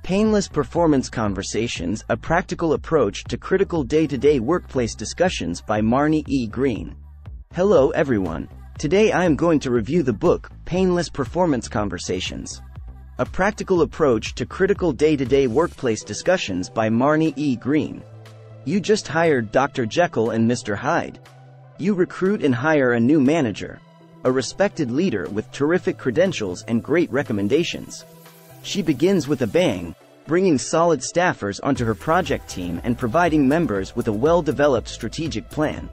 Painless Performance Conversations, A Practical Approach to Critical Day-to-Day Workplace Discussions by Marnie E. Hello everyone. Today I am going to review the book, Painless Performance Conversations. A Practical Approach to Critical Day-to-Day Workplace Discussions by Marnie E. You just hired Dr. Jekyll and Mr. Hyde. You recruit and hire a new manager, a respected leader with terrific credentials and great recommendations. She begins with a bang, bringing solid staffers onto her project team and providing members with a well-developed strategic plan.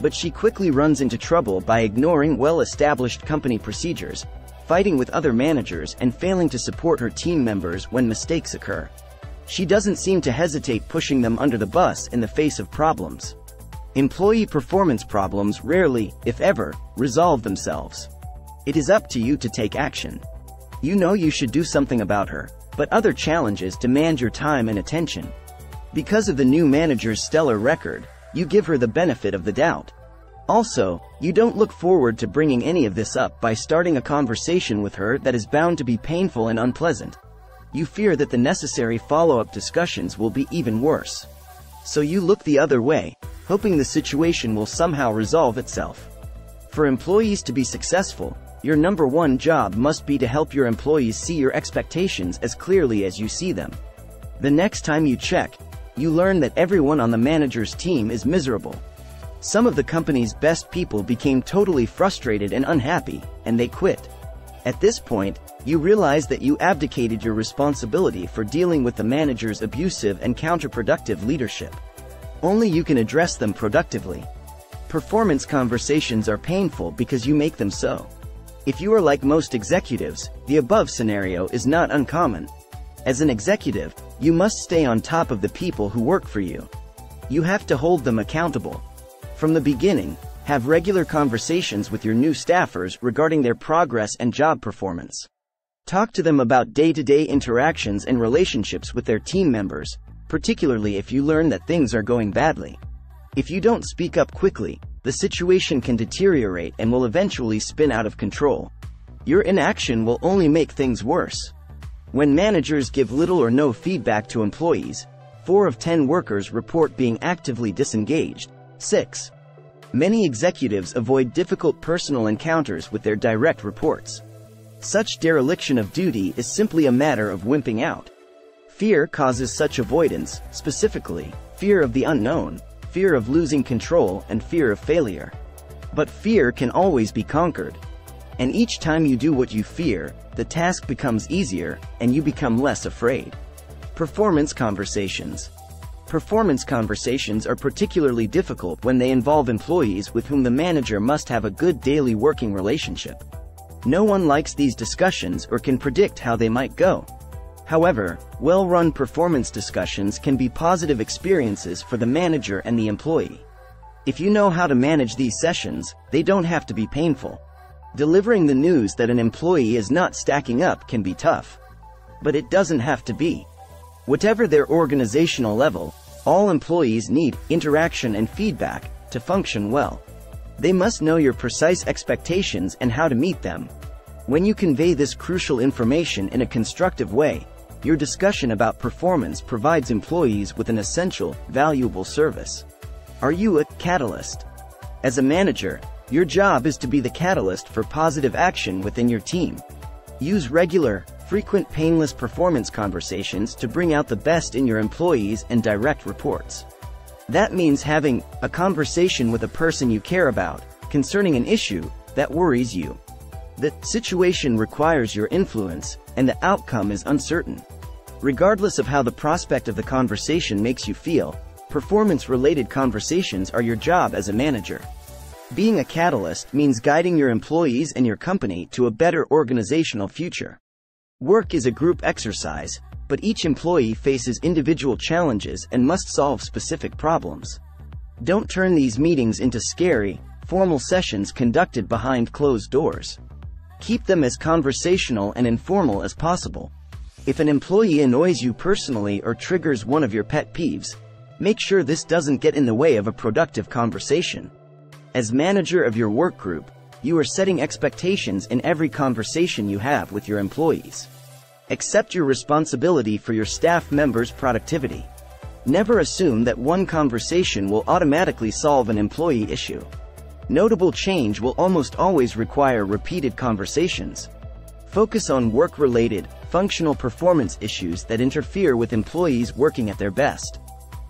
But she quickly runs into trouble by ignoring well-established company procedures, fighting with other managers and failing to support her team members when mistakes occur. She doesn't seem to hesitate pushing them under the bus in the face of problems. Employee performance problems rarely, if ever, resolve themselves. It is up to you to take action. You know you should do something about her, but other challenges demand your time and attention. Because of the new manager's stellar record, you give her the benefit of the doubt. Also, you don't look forward to bringing any of this up by starting a conversation with her that is bound to be painful and unpleasant. You fear that the necessary follow-up discussions will be even worse. So you look the other way, hoping the situation will somehow resolve itself. For employees to be successful, your number one job must be to help your employees see your expectations as clearly as you see them. The next time you check, you learn that everyone on the manager's team is miserable. Some of the company's best people became totally frustrated and unhappy, and they quit. At this point, you realize that you abdicated your responsibility for dealing with the manager's abusive and counterproductive leadership. Only you can address them productively. Performance conversations are painful because you make them so. If you are like most executives, the above scenario is not uncommon. As an executive, you must stay on top of the people who work for you. You have to hold them accountable. From the beginning, have regular conversations with your new staffers regarding their progress and job performance. Talk to them about day-to-day interactions and relationships with their team members, particularly if you learn that things are going badly. If you don't speak up quickly, the situation can deteriorate and will eventually spin out of control. Your inaction will only make things worse. When managers give little or no feedback to employees, 4 of 10 workers report being actively disengaged. 6. Many executives avoid difficult personal encounters with their direct reports. Such dereliction of duty is simply a matter of wimping out. Fear causes such avoidance, specifically, fear of the unknown, fear of losing control, and fear of failure. But fear can always be conquered. And each time you do what you fear, the task becomes easier, and you become less afraid. Performance conversations. Performance conversations are particularly difficult when they involve employees with whom the manager must have a good daily working relationship. No one likes these discussions or can predict how they might go. However, well-run performance discussions can be positive experiences for the manager and the employee. If you know how to manage these sessions, they don't have to be painful. Delivering the news that an employee is not stacking up can be tough. But it doesn't have to be. Whatever their organizational level, all employees need interaction and feedback to function well. They must know your precise expectations and how to meet them. When you convey this crucial information in a constructive way, your discussion about performance provides employees with an essential, valuable service. Are you a catalyst? As a manager, your job is to be the catalyst for positive action within your team. Use regular, frequent painless performance conversations to bring out the best in your employees and direct reports. That means having a conversation with a person you care about concerning an issue that worries you. The situation requires your influence, and the outcome is uncertain. Regardless of how the prospect of the conversation makes you feel, performance-related conversations are your job as a manager. Being a catalyst means guiding your employees and your company to a better organizational future. Work is a group exercise, but each employee faces individual challenges and must solve specific problems. Don't turn these meetings into scary, formal sessions conducted behind closed doors. Keep them as conversational and informal as possible. If an employee annoys you personally or triggers one of your pet peeves, make sure this doesn't get in the way of a productive conversation. As manager of your work group, you are setting expectations in every conversation you have with your employees. Accept your responsibility for your staff members' productivity. Never assume that one conversation will automatically solve an employee issue. Notable change will almost always require repeated conversations. Focus on work-related, functional performance issues that interfere with employees working at their best.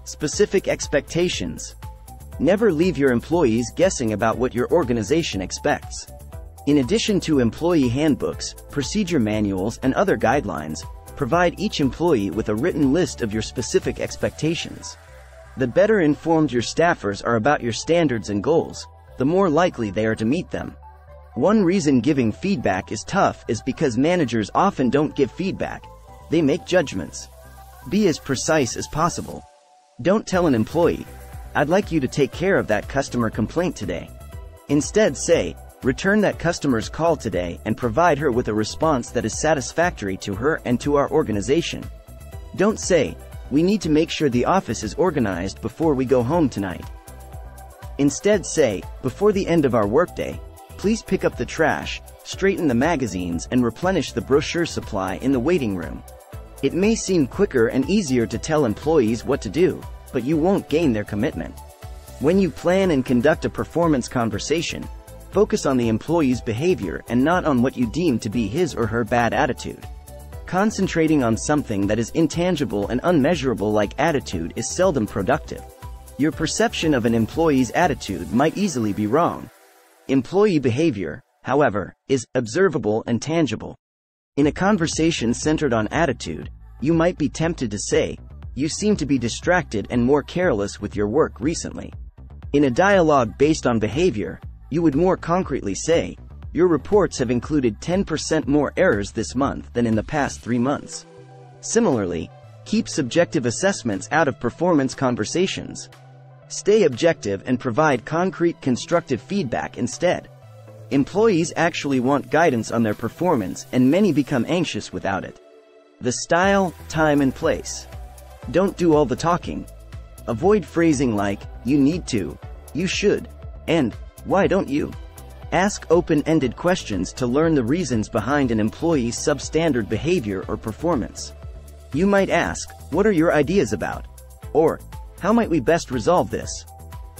Specific expectations. Never leave your employees guessing about what your organization expects. In addition to employee handbooks, procedure manuals, and other guidelines, provide each employee with a written list of your specific expectations. The better informed your staffers are about your standards and goals, the more likely they are to meet them. One reason giving feedback is tough is because managers often don't give feedback. They make judgments. Be as precise as possible. Don't tell an employee, "I'd like you to take care of that customer complaint today." Instead say, "Return that customer's call today and provide her with a response that is satisfactory to her and to our organization." Don't say, "We need to make sure the office is organized before we go home tonight." Instead say, "Before the end of our workday, please pick up the trash, straighten the magazines, and replenish the brochure supply in the waiting room." It may seem quicker and easier to tell employees what to do, but you won't gain their commitment. When you plan and conduct a performance conversation, focus on the employee's behavior and not on what you deem to be his or her bad attitude. Concentrating on something that is intangible and unmeasurable like attitude is seldom productive. Your perception of an employee's attitude might easily be wrong. Employee behavior, however, is observable and tangible. In a conversation centered on attitude, you might be tempted to say, "You seem to be distracted and more careless with your work recently." In a dialogue based on behavior, you would more concretely say, "Your reports have included 10% more errors this month than in the past 3 months." Similarly, keep subjective assessments out of performance conversations. Stay objective and provide concrete constructive feedback instead. Employees actually want guidance on their performance, and many become anxious without it. The style, time, and place. Don't do all the talking. Avoid phrasing like, "You need to," "You should," and "Why don't you?" Ask open-ended questions to learn the reasons behind an employee's substandard behavior or performance. You might ask, "What are your ideas about?" Or, "How might we best resolve this?"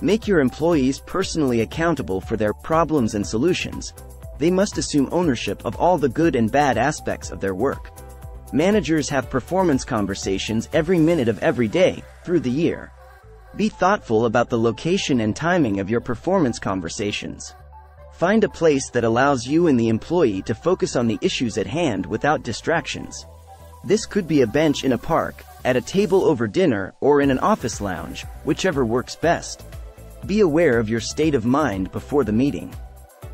Make your employees personally accountable for their problems and solutions. They must assume ownership of all the good and bad aspects of their work. Managers have performance conversations every minute of every day, through the year. Be thoughtful about the location and timing of your performance conversations. Find a place that allows you and the employee to focus on the issues at hand without distractions. This could be a bench in a park, at a table over dinner, or in an office lounge, whichever works best. Be aware of your state of mind before the meeting.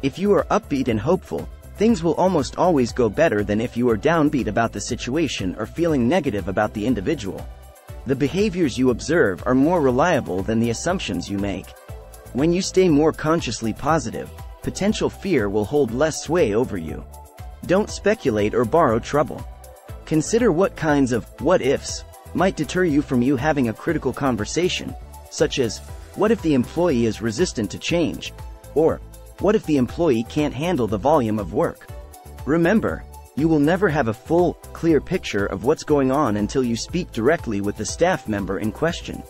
If you are upbeat and hopeful, things will almost always go better than if you are downbeat about the situation or feeling negative about the individual. The behaviors you observe are more reliable than the assumptions you make. When you stay more consciously positive, potential fear will hold less sway over you. Don't speculate or borrow trouble. Consider what kinds of what-ifs might deter you from having a critical conversation, such as, what if the employee is resistant to change? Or, what if the employee can't handle the volume of work? Remember, you will never have a full, clear picture of what's going on until you speak directly with the staff member in question.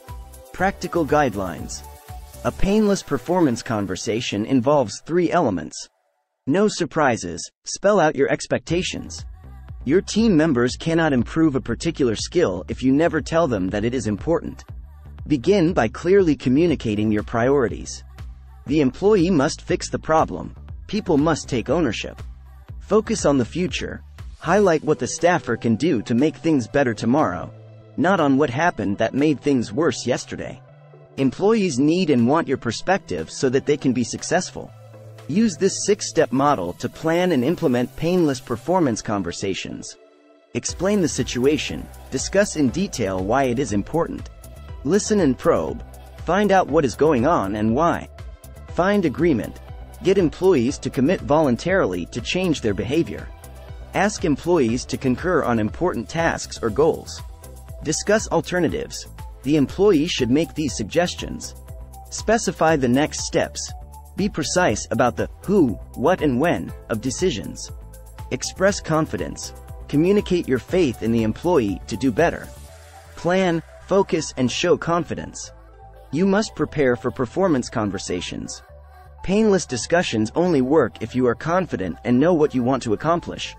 Practical guidelines. A painless performance conversation involves 3 elements. No surprises. Spell out your expectations. Your team members cannot improve a particular skill if you never tell them that it is important. Begin by clearly communicating your priorities. The employee must fix the problem. People must take ownership. Focus on the future. Highlight what the staffer can do to make things better tomorrow, not on what happened that made things worse yesterday. Employees need and want your perspective so that they can be successful. Use this 6-step model to plan and implement painless performance conversations. Explain the situation. Discuss in detail why it is important. Listen and probe. Find out what is going on and why. Find agreement. Get employees to commit voluntarily to change their behavior. Ask employees to concur on important tasks or goals. Discuss alternatives. The employee should make these suggestions. Specify the next steps. Be precise about the who, what, and when of decisions. Express confidence. Communicate your faith in the employee to do better. Plan, focus, and show confidence. You must prepare for performance conversations. Painless discussions only work if you are confident and know what you want to accomplish.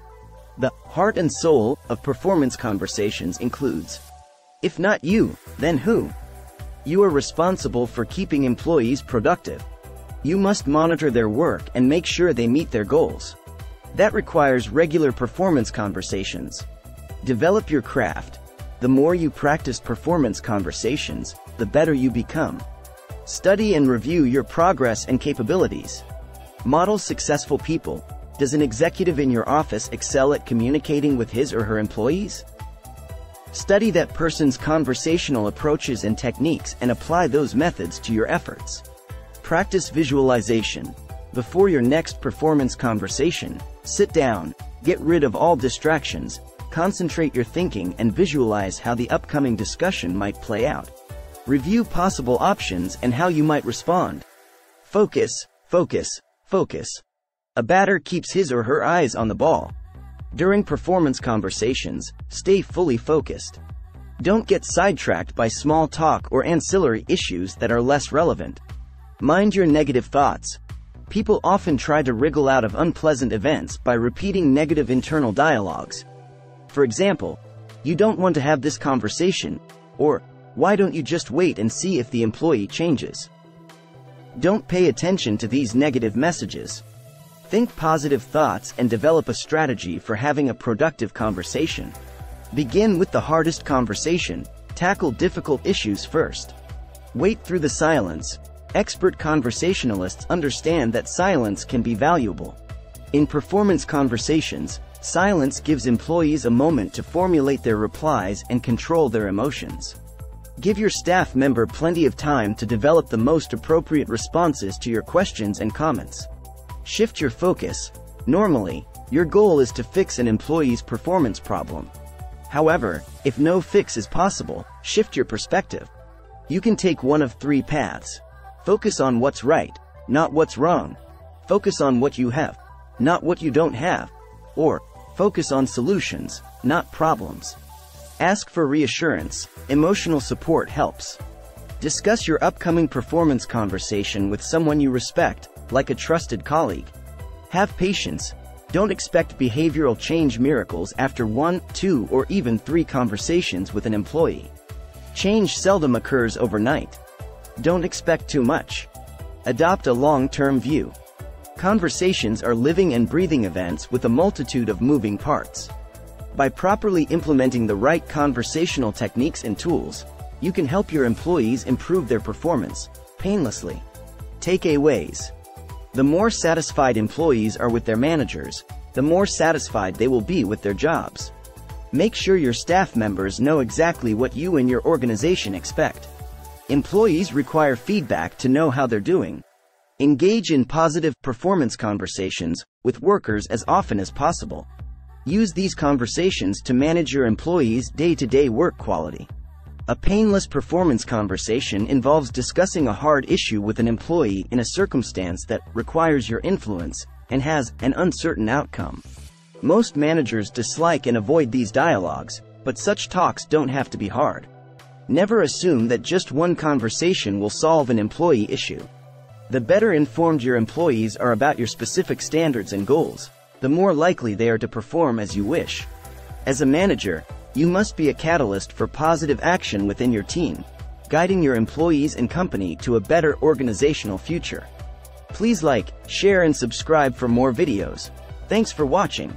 The heart and soul of performance conversations includes: if not you, then who? You are responsible for keeping employees productive. You must monitor their work and make sure they meet their goals. That requires regular performance conversations. Develop your craft. The more you practice performance conversations, the better you become. Study and review your progress and capabilities. Model successful people. Does an executive in your office excel at communicating with his or her employees? Study that person's conversational approaches and techniques and apply those methods to your efforts. Practice visualization. Before your next performance conversation, sit down, get rid of all distractions, concentrate your thinking and visualize how the upcoming discussion might play out. Review possible options and how you might respond. Focus, focus, focus. A batter keeps his or her eyes on the ball. During performance conversations, stay fully focused. Don't get sidetracked by small talk or ancillary issues that are less relevant. Mind your negative thoughts. People often try to wriggle out of unpleasant events by repeating negative internal dialogues. For example, "You don't want to have this conversation," or "Why don't you just wait and see if the employee changes?" Don't pay attention to these negative messages. Think positive thoughts and develop a strategy for having a productive conversation. Begin with the hardest conversation. Tackle difficult issues first. Wait through the silence. Expert conversationalists understand that silence can be valuable. In performance conversations, silence gives employees a moment to formulate their replies and control their emotions. Give your staff member plenty of time to develop the most appropriate responses to your questions and comments. Shift your focus. Normally, your goal is to fix an employee's performance problem. However, if no fix is possible, shift your perspective. You can take one of three paths. Focus on what's right, not what's wrong. Focus on what you have, not what you don't have. Or, focus on solutions, not problems. Ask for reassurance. Emotional support helps. Discuss your upcoming performance conversation with someone you respect, like a trusted colleague. Have patience. Don't expect behavioral change miracles after 1, 2, or even 3 conversations with an employee. Change seldom occurs overnight. Don't expect too much. Adopt a long-term view. Conversations are living and breathing events with a multitude of moving parts. By properly implementing the right conversational techniques and tools, you can help your employees improve their performance painlessly. Takeaways. The more satisfied employees are with their managers, the more satisfied they will be with their jobs. Make sure your staff members know exactly what you and your organization expect. Employees require feedback to know how they're doing. Engage in positive performance conversations with workers as often as possible. Use these conversations to manage your employees' day-to-day work quality. A painless performance conversation involves discussing a hard issue with an employee in a circumstance that requires your influence and has an uncertain outcome. Most managers dislike and avoid these dialogues, but such talks don't have to be hard. Never assume that just one conversation will solve an employee issue. The better informed your employees are about your specific standards and goals, the more likely they are to perform as you wish. As a manager, you must be a catalyst for positive action within your team, guiding your employees and company to a better organizational future. Please like, share, and subscribe for more videos. Thanks for watching.